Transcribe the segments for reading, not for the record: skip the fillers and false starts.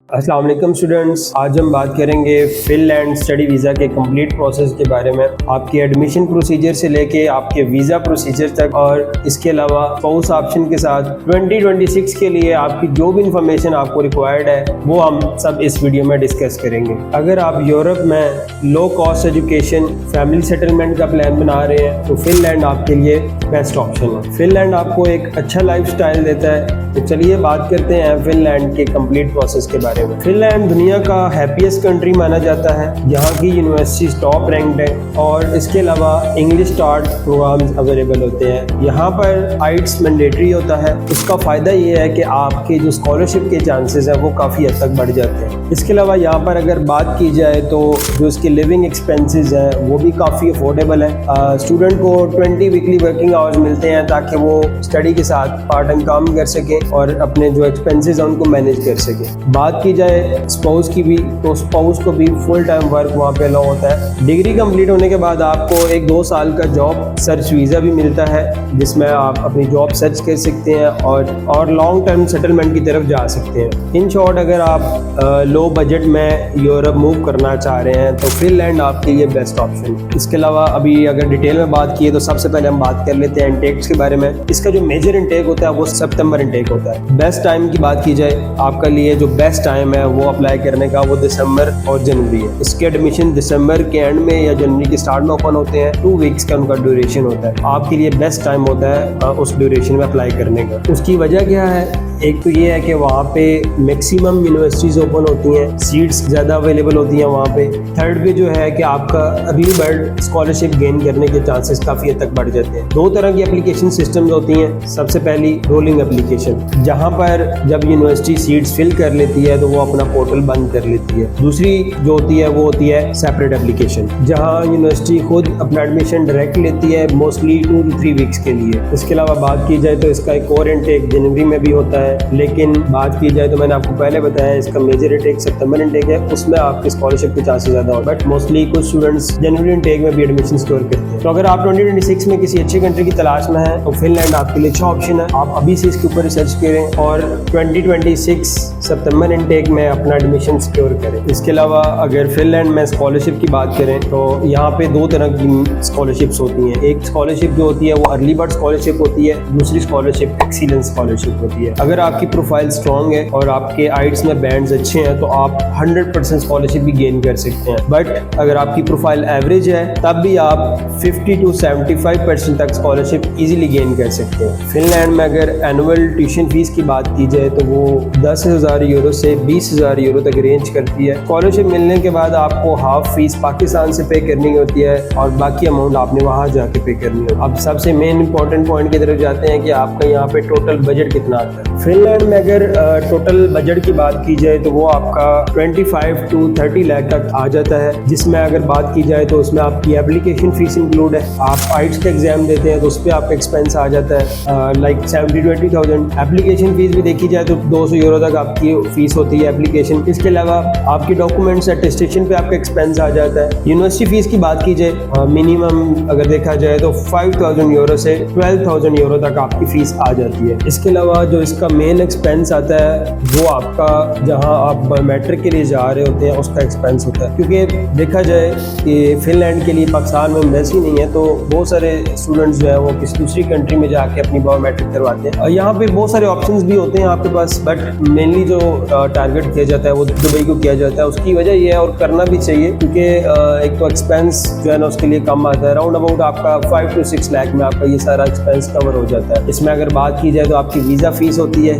अस्सलाम वालेकुम स्टूडेंट्स, आज हम बात करेंगे फिनलैंड स्टडी वीज़ा के कंप्लीट प्रोसेस के बारे में। आपके एडमिशन प्रोसीजर से लेके आपके वीज़ा प्रोसीजर तक, और इसके अलावा स्पाउस ऑप्शन के साथ 2026 के लिए आपकी जो भी इंफॉर्मेशन आपको रिक्वायर्ड है वो हम सब इस वीडियो में डिस्कस करेंगे। अगर आप यूरोप में low cost education, family settlement का प्लान बना रहे हैं तो फिनलैंड आपके लिए बेस्ट ऑप्शन है। फिनलैंड आपको एक अच्छा लाइफ स्टाइल देता है। तो चलिए बात करते हैं फिनलैंड के कंप्लीट प्रोसेस के बारे में। फिनलैंड दुनिया का हैप्पीएस्ट कंट्री माना जाता है। यहाँ की यूनिवर्सिटीज टॉप रैंक्ड है और इसके अलावा इंग्लिश स्टार्ट प्रोग्राम्स अवेलेबल होते हैं। यहाँ पर आइट्स मैंडेटरी होता है। उसका फ़ायदा ये है कि आपके जो स्कॉलरशिप के चांसेस हैं वो काफ़ी हद तक बढ़ जाते हैं। इसके अलावा यहाँ पर अगर बात की जाए तो जो इसके लिविंग एक्सपेंसेस हैं वो भी काफ़ी अफोर्डेबल है। स्टूडेंट को 20 वीकली वर्किंग आवर्स मिलते हैं ताकि वो स्टडी के साथ पार्ट टाइम काम कर सकें और अपने जो एक्सपेंसेस हैं उनको मैनेज कर सकें। बात की जाए स्पाउस की भी, तो स्पाउस को भी फुल टाइम वर्क वहाँ पे अलाउ होता है। डिग्री कंप्लीट होने के बाद आपको 1-2 साल का जॉब सर्च वीज़ा भी मिलता है जिसमें आप अपनी जॉब सर्च कर सकते हैं और लॉन्ग टर्म सेटलमेंट की तरफ जा सकते हैं। इन शॉर्ट, अगर आप लो बजट में यूरोप मूव करना चाह रहे हैं तो फिनलैंड आपके लिए बेस्ट ऑप्शन है। इसके अलावा अभी अगर डिटेल में बात की तो सबसे पहले हम बात कर लेते हैं इंटेक्स के बारे में। इसका जो मेजर इंटेक होता है वो सितंबर इंटेक होता है। बेस्ट टाइम की बात की जाए, आपका लिए जो बेस्ट टाइम है वो अप्लाई करने का वो दिसंबर और जनवरी है। इसके एडमिशन दिसंबर के एंड में या जनवरी के स्टार्ट में ओपन होते हैं। 2 वीक्स का उनका ड्यूरेशन होता है। आपके लिए बेस्ट टाइम होता है उस ड्यूरेशन में अप्लाई करने का। उसकी वजह क्या है? एक तो ये है कि वहाँ पे मैक्सिमम यूनिवर्सिटीज़ ओपन होती हैं, सीट्स ज़्यादा अवेलेबल होती हैं वहाँ पे। थर्ड पे जो है कि आपका अर्ली बर्ड स्कॉलरशिप गेन करने के चांसेस काफ़ी हद तक बढ़ जाते हैं। 2 तरह की एप्लीकेशन सिस्टम्स होती हैं। सबसे पहली रोलिंग एप्लीकेशन, जहाँ पर जब यूनिवर्सिटी सीट्स फिल कर लेती है तो वो अपना पोर्टल बंद कर लेती है। दूसरी जो होती है वो होती है सेपरेट एप्लीकेशन, जहाँ यूनिवर्सिटी खुद अपना एडमिशन डायरेक्ट लेती है, मोस्टली 2 to 3 वीक्स के लिए। इसके अलावा बात की जाए तो इसका एक और इंटेक जनवरी में भी होता है, लेकिन बात की जाए तो मैंने आपको पहले बताया इसका मेजर इंटेक सितंबर इंटेक है। उसमें आपके स्कॉलरशिप के चांसेस ज़्यादा होते हैं, बट मोस्टली कुछ स्टूडेंट्स जनवरी इंटेक में भी एडमिशन स्कोर करते हैं। तो अगर आप 2026 में किसी अच्छी कंट्री की तलाश में हैं तो फिनलैंड आपके लिए अच्छा ऑप्शन है। आप अभी से इसके ऊपर रिसर्च करें और 2026 सितंबर इंटेक में अपना एडमिशन सिक्योर करें। इसके अलावा अगर फिनलैंड में स्कॉलरशिप की बात करें तो यहाँ पे 2 तरह की स्कॉलरशिप्स होती हैं। एक स्कॉलरशिप जो होती है वो अर्ली बर्ड स्कॉलरशिप होती है, दूसरी स्कॉलरशिप एक्सीलेंस स्कॉलरशिप होती है। अगर आपकी प्रोफाइल स्ट्रॉन्ग है और आपके आइट्स में बैंड्स अच्छे हैं तो आप 100% स्कॉलरशिप भी गेन कर सकते हैं। बट अगर आपकी प्रोफाइल एवरेज है तब भी आप 50 to 75% तक स्कॉलरशिप इजीली गेन कर सकते हैं। फिनलैंड में अगर एनुअल ट्यूशन फीस की बात की जाए तो वो 10,000 यूरो से 20,000 यूरो तक रेंज करती है। स्कॉलरशिप मिलने के बाद आपको हाफ फीस पाकिस्तान से पे करनी होती है और बाकी अमाउंट आपने वहाँ जाके पे करनी होती है। अब सबसे मेन इंपॉर्टेंट पॉइंट की तरफ जाते हैं कि आपका यहाँ पे टोटल बजट कितना आता है। फिनलैंड में अगर टोटल बजट की बात की जाए तो वो आपका 25 to 30 लाख तक आ जाता है, जिसमें अगर बात की जाए तो उसमें आपकी एप्लीकेशन फीस इंक्लूड है। आप आइट्स का एग्जाम देते हैं तो उस पर आपका एक्सपेंस आ जाता है लाइक 70-80,000। एप्लीकेशन फीस भी देखी जाए तो 200 यूरो तक आपकी फीस होती है एप्लीकेशन। इसके अलावा आपकी डॉक्यूमेंट्स अटेस्टेशन पे आपका एक्सपेंस आ जाता है। यूनिवर्सिटी फीस की बात की जाए मिनिमम अगर देखा जाए तो 5,000 यूरो से 12,000 यूरो तक आपकी फीस आ जाती है। इसके अलावा जो इसका मेन एक्सपेंस आता है वो आपका जहां आप बायोमेट्रिक के लिए जा रहे होते हैं उसका एक्सपेंस होता है। क्योंकि देखा जाए कि फिनलैंड के लिए पाकिस्तान में एम्बेसी नहीं है तो बहुत सारे स्टूडेंट्स जो है वो किसी दूसरी कंट्री में जाके अपनी बायोमेट्रिक करवाते हैं। और यहाँ पे बहुत सारे ऑप्शंस भी होते हैं आपके पास, बट मेनली जो टारगेट किया जाता है वो दुबई को किया जाता है। उसकी वजह ये है और करना भी चाहिए क्योंकि एक तो एक्सपेंस जो है ना उसके लिए कम आता है। राउंड अबाउट आपका 5 to 6 लाख में आपका ये सारा एक्सपेंस कवर हो जाता है। इसमें अगर बात की जाए तो आपकी वीज़ा फीस होती है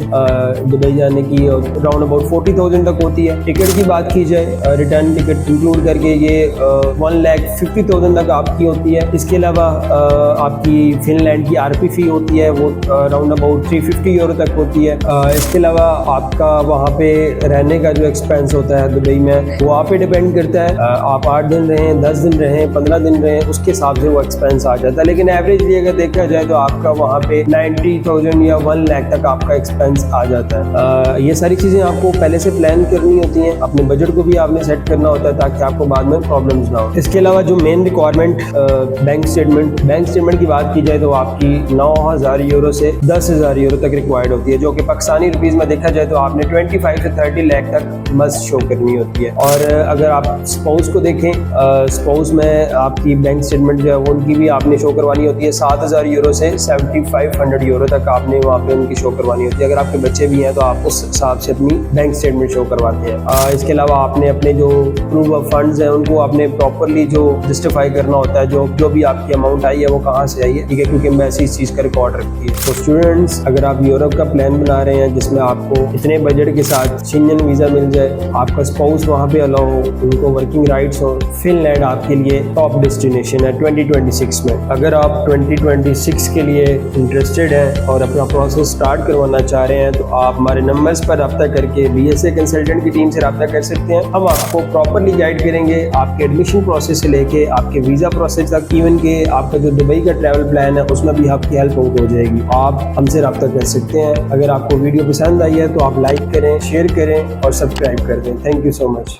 दुबई जाने की राउंड अबाउट 40,000 तक होती है। टिकट की बात की जाए रिटर्न टिकट इंक्लूड करके ये 1,50,000 तक आपकी होती है। इसके अलावा आपकी फिनलैंड की आरपी फी होती है वो राउंड अबाउट 350 यूरो तक होती है। इसके अलावा आपका वहाँ पे रहने का जो एक्सपेंस होता है दुबई में वो आप पे डिपेंड करता है। आप 8 दिन रहें, 10 दिन रहें, 15 दिन रहें, उसके हिसाब से वो एक्सपेंस आ जाता है। लेकिन एवरेजली अगर देखा जाए तो आपका वहाँ पे 90,000 या 1 लाख तक आपका एक्सपेंस आ जाता है। ये सारी चीज़ें आपको पहले से प्लान करनी होती हैं। अपने बजट को भी आपने सेट करना होता है ताकि आपको बाद में प्रॉब्लम्स ना हो। इसके अलावा जो मेन रिक्वायरमेंट बैंक स्टेटमेंट की बात की जाए तो आपकी 9,000 यूरो से 10,000 यूरो तक रिक्वायर्ड होती है, जो कि पाकिस्तानी रुपीज़ में देखा जाए तो आपने 25 से 30 लाख तक मस्ट शो करनी होती है। और अगर आप स्पाउस को देखें, स्पाउस में आपकी बैंक स्टेटमेंट जो है वो उनकी भी आपने शो करवानी होती है 7,000 यूरो से 7,500 यूरो तक आपने वहाँ पे उनकी शो करवानी होती है। अगर आपके बच्चे भी हैं तो आप उस हिसाब से अपनी बैंक स्टेटमेंट शो करवाते हैं। इसके अलावा आपने अपने जो प्रूफ ऑफ फंड्स हैं उनको आपने प्रॉपरली जो जस्टिफाई करना होता है, जो भी आपकी अमाउंट आई है वो कहाँ से आई है, ठीक है, क्योंकि एम्बेसी इस चीज़ का रिकॉर्ड रखती है। तो स्टूडेंट्स, अगर आप यूरोप का प्लान बना रहे हैं जिसमें आपको इतने बजट के साथ शेंजन वीज़ा मिल जाए, आपका स्पाउस वहाँ पे अलाउ हो, उनको वर्किंग राइट्स हो, फिनलैंड आपके लिए टॉप डेस्टिनेशन है 2026 में। अगर आप 2026 के लिए इंटरेस्टेड हैं और अपना प्रोसेस स्टार्ट करवाना चाह रहे हैं तो आप हमारे नंबर्स पर रब्ता करके BSA कंसल्टेंट की टीम से रब्ता कर सकते हैं। हम आपको प्रॉपरली गाइड करेंगे आपके एडमिशन प्रोसेस से लेके आपके वीज़ा प्रोसेस तक, इवन के आपका जो दुबई का ट्रैवल प्लान है उसमें भी आपकी हेल्प हो जाएगी। आप हमसे रब्ता कर सकते हैं। अगर आपको वीडियो पसंद आई है तो आप लाइक करें, शेयर करें और सब्सक्राइब कर दें। Thank you so much.